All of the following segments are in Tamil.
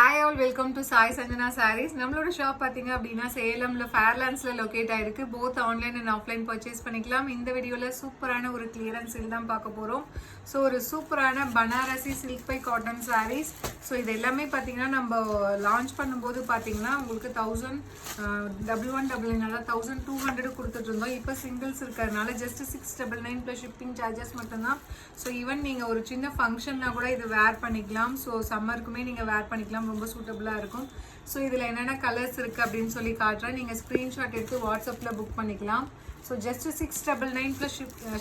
Hi all, welcome to Sai Sanjana Sarees. நம்மளோட ஷாப் பாத்தீங்க அப்படின்னா சேலம்ல ஃபேர்லாண்ட்ஸ்ல லொகேட் ஆயிருக்கு. Both online and offline purchase பண்ணிக்கலாம். இந்த வீடியோல சூப்பரான ஒரு கிளியரன்ஸ் சேல் தான் பார்க்க போறோம். ஸோ ஒரு சூப்பரான Banarasi silk by cotton sarees. So இது எல்லாமே பார்த்தீங்கன்னா நம்ம லான்ச் பண்ணும்போது பார்த்தீங்கன்னா உங்களுக்கு 1200 கொடுத்துட்டு இருந்தோம். இப்போ சிங்கிள்ஸ் இருக்கிறதுனால ஜஸ்ட் 699 ப்ளஸ் ஷிப்பிங் சார்ஜஸ் மட்டும்தான். ஸோ ஈவன் நீங்கள் ஒரு சின்ன ஃபங்க்ஷன்னா கூட இது வேர் பண்ணிக்கலாம். ஸோ சம்மருக்குமே நீங்கள் வேர் பண்ணிக்கலாம், ரொம்ப சூட்டபிளா இருக்கும். ஸோ இதில் என்னென்ன கலர்ஸ் இருக்குது அப்படின்னு சொல்லி காட்டுறேன். நீங்கள் ஸ்க்ரீன்ஷாட் எடுத்து வாட்ஸ்அப்பில் புக் பண்ணிக்கலாம். So just 699 plus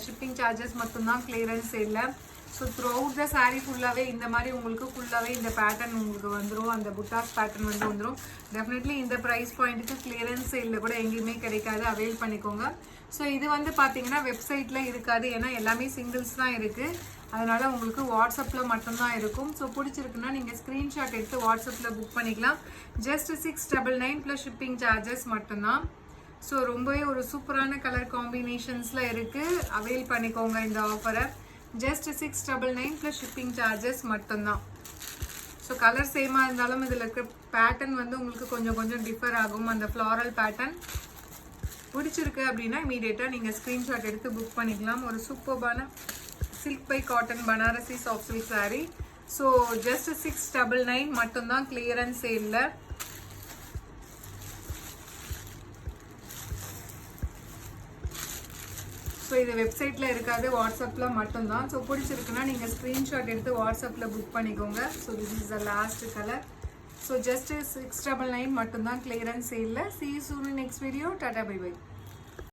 shipping charges மட்டும்தான் கிளியரன்ஸ் சேலில். So throughout the sari ஃபுல்லாகவே இந்த மாதிரி உங்களுக்கு ஃபுல்லாகவே இந்த பேட்டர்ன் உங்களுக்கு வந்துடும். அந்த புட்டாஸ் பேட்டர்ன் வந்துடும். டெஃபினெட்லி இந்த ப்ரைஸ் பாயிண்ட்டுக்கு கிளியரன்ஸ் சேலில் கூட எங்கேயுமே கிடைக்காது. அவைல் பண்ணிக்கோங்க. ஸோ இது வந்து பார்த்தீங்கன்னா வெப்சைட்டில் இருக்காது, ஏன்னா எல்லாமே சிங்கிள்ஸ் தான் இருக்குது. அதனால் உங்களுக்கு வாட்ஸ்அப்பில் மட்டும்தான் இருக்கும். ஸோ பிடிச்சிருக்குன்னா நீங்கள் ஸ்க்ரீன்ஷாட் எடுத்து வாட்ஸ்அப்பில் புக் பண்ணிக்கலாம். ஜஸ்ட் 699 ப்ளஸ் ஷிப்பிங் சார்ஜஸ் மட்டும்தான். ஸோ ரொம்பவே ஒரு சூப்பரான கலர் காம்பினேஷன்ஸில் இருக்குது. அவைல் பண்ணிக்கோங்க இந்த ஆஃபரை. ஜஸ்ட் 699 ப்ளஸ் ஷிப்பிங் சார்ஜஸ் மட்டும்தான். ஸோ கலர் சேமாக இருந்தாலும் இதில் இருக்க பேட்டர்ன் வந்து உங்களுக்கு கொஞ்சம் டிஃபர் ஆகும். அந்த ஃப்ளாரல் பேட்டர்ன் பிடிச்சிருக்கு அப்படின்னா இமீடியட்டாக நீங்கள் ஸ்க்ரீன்ஷாட் எடுத்து புக் பண்ணிக்கலாம். ஒரு சூப்பர்பான silk by cotton Banarasi soft silk sari. So just 699 மட்டும்தான் கிளியரன்ஸ் சேலில். ஸோ இது வெப்சைட்டில் இருக்காது, வாட்ஸ்அப்பில் மட்டும்தான். ஸோ பிடிச்சிருக்குன்னா நீங்கள் ஸ்க்ரீன்ஷாட் எடுத்து வாட்ஸ்அப்பில் புக் பண்ணிக்கோங்க. So this is the last colour. So just 699 மட்டும்தான் clearance சேலில். See you soon in next video. Tata bye bye.